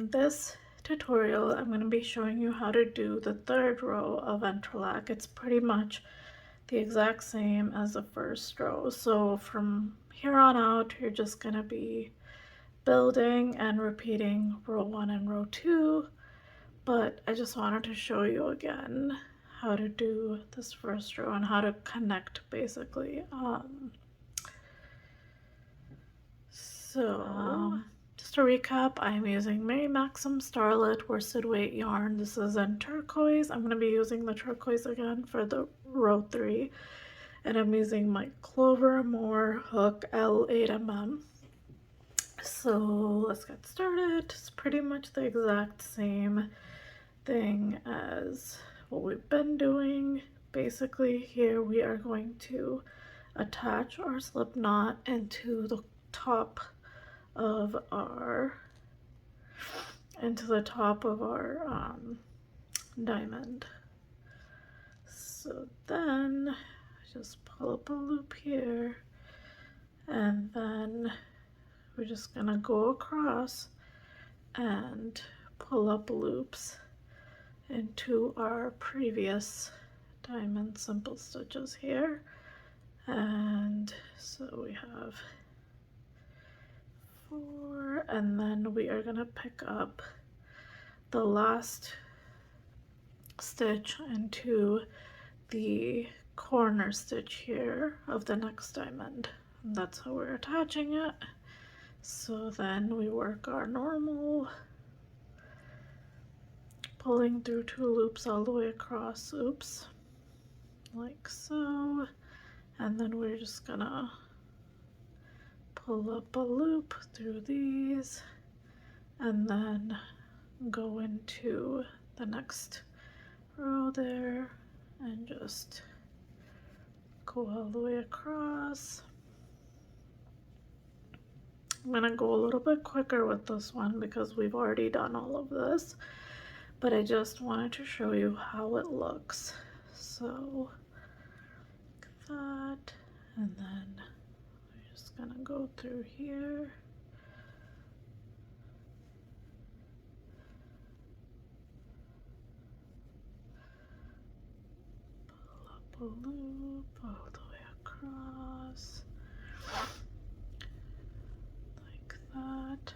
in this tutorial, I'm going to be showing you how to do the third row of entrelac. It's pretty much the exact same as the first row. So from here on out, you're just going to be building and repeating row 1 and row 2. But I just wanted to show you again how to do this first row and how to connect basically. Just to recap, I'm using Mary Maxim Starlet worsted weight yarn. This is in turquoise. I'm going to be using the turquoise again for the row 3. And I'm using my Clover Moore hook L8mm. So let's get started. It's pretty much the exact same thing as what we've been doing. Basically, here we are going to attach our slip knot into the top of our diamond. So then just pull up a loop here, and then we're just gonna go across and pull up loops into our previous diamond simple stitches here. And so we have 4, and then we are gonna pick up the last stitch into the corner stitch here of the next diamond. And that's how we're attaching it. So then we work our normal, pulling through 2 loops all the way across, like so, and then we're just gonna pull up a loop through these and then go into the next row there and just go all the way across. I'm gonna go a little bit quicker with this one because we've already done all of this, but I just wanted to show you how it looks. So like that, and then we're just gonna go through here. Pull up a loop all the way across. Like that.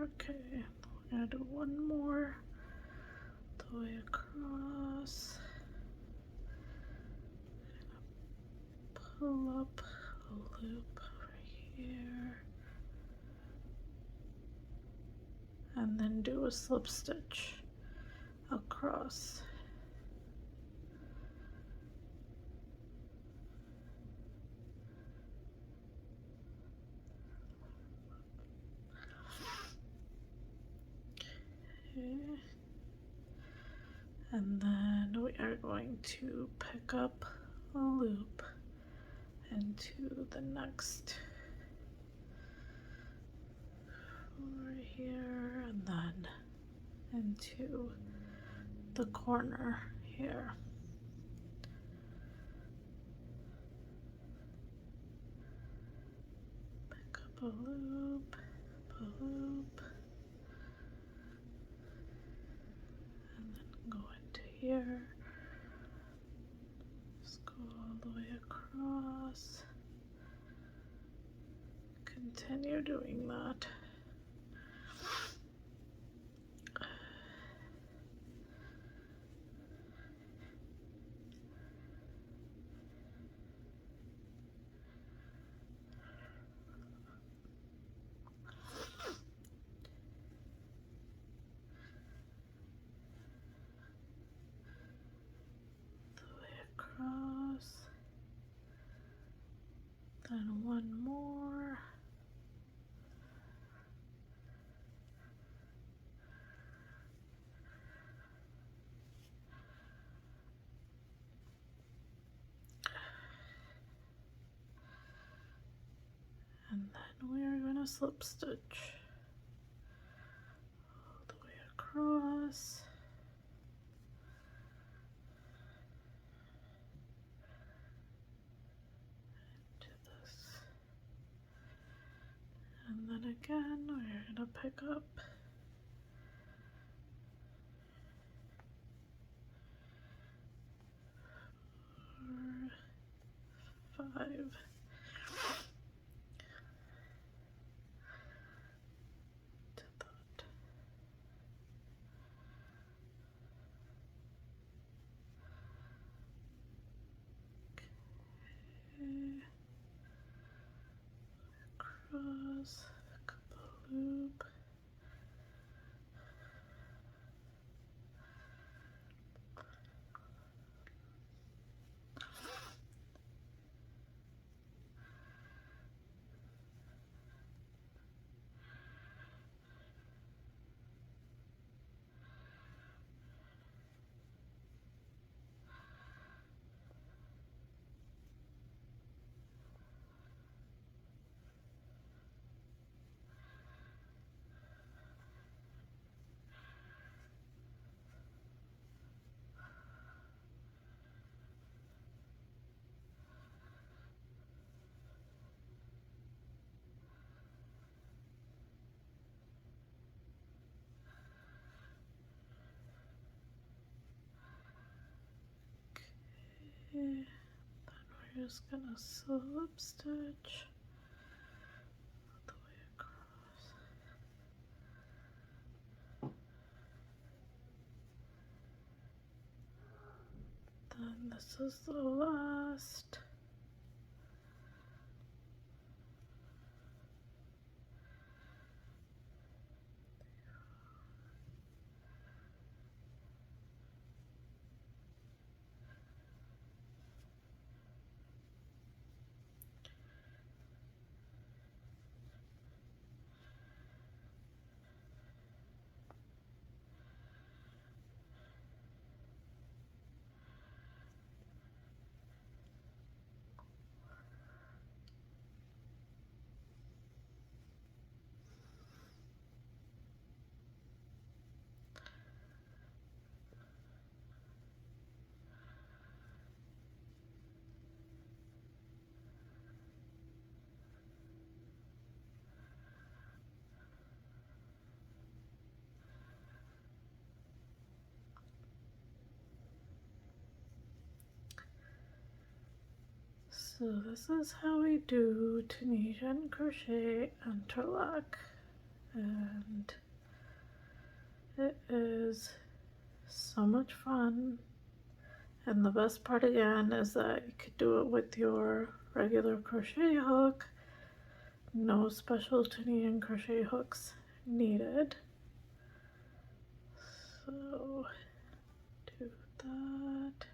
Okay, we're gonna do one more the way across. Pull up a loop right here, and then do a slip stitch across. Okay. And then we are going to pick up a loop into the next over here, and then into the corner here. Pick up a loop, and then go into here. Just go all the way across. Continue doing that. Across, then one more, and then we are going to slip stitch all the way across. again, we're gonna pick up 4, 5 to that. Okay. Cross, couple loop. Then we're just gonna slip stitch all the way across. Then this is the last. So this is how we do Tunisian Crochet Entrelac, and it is so much fun. And the best part again is that you could do it with your regular crochet hook, no special Tunisian crochet hooks needed. So do that.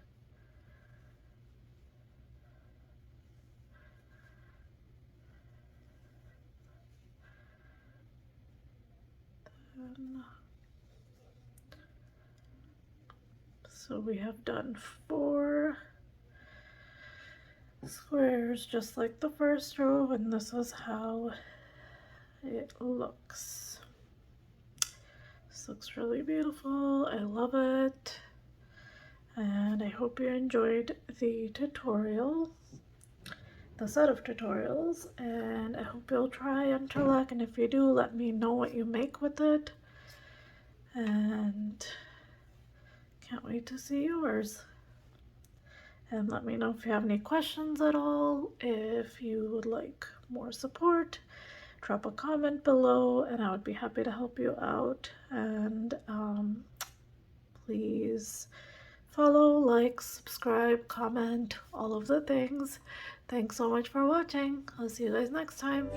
So we have done 4 squares just like the first row, and this is how it looks. This looks really beautiful. I love it, and I hope you enjoyed the tutorial, the set of tutorials, and I hope you'll try Entrelac, and if you do, let me know what you make with it, and can't wait to see yours. And let me know if you have any questions at all. If you would like more support, drop a comment below and I would be happy to help you out. And please follow, like, subscribe, comment, all of the things. Thanks so much for watching. I'll see you guys next time.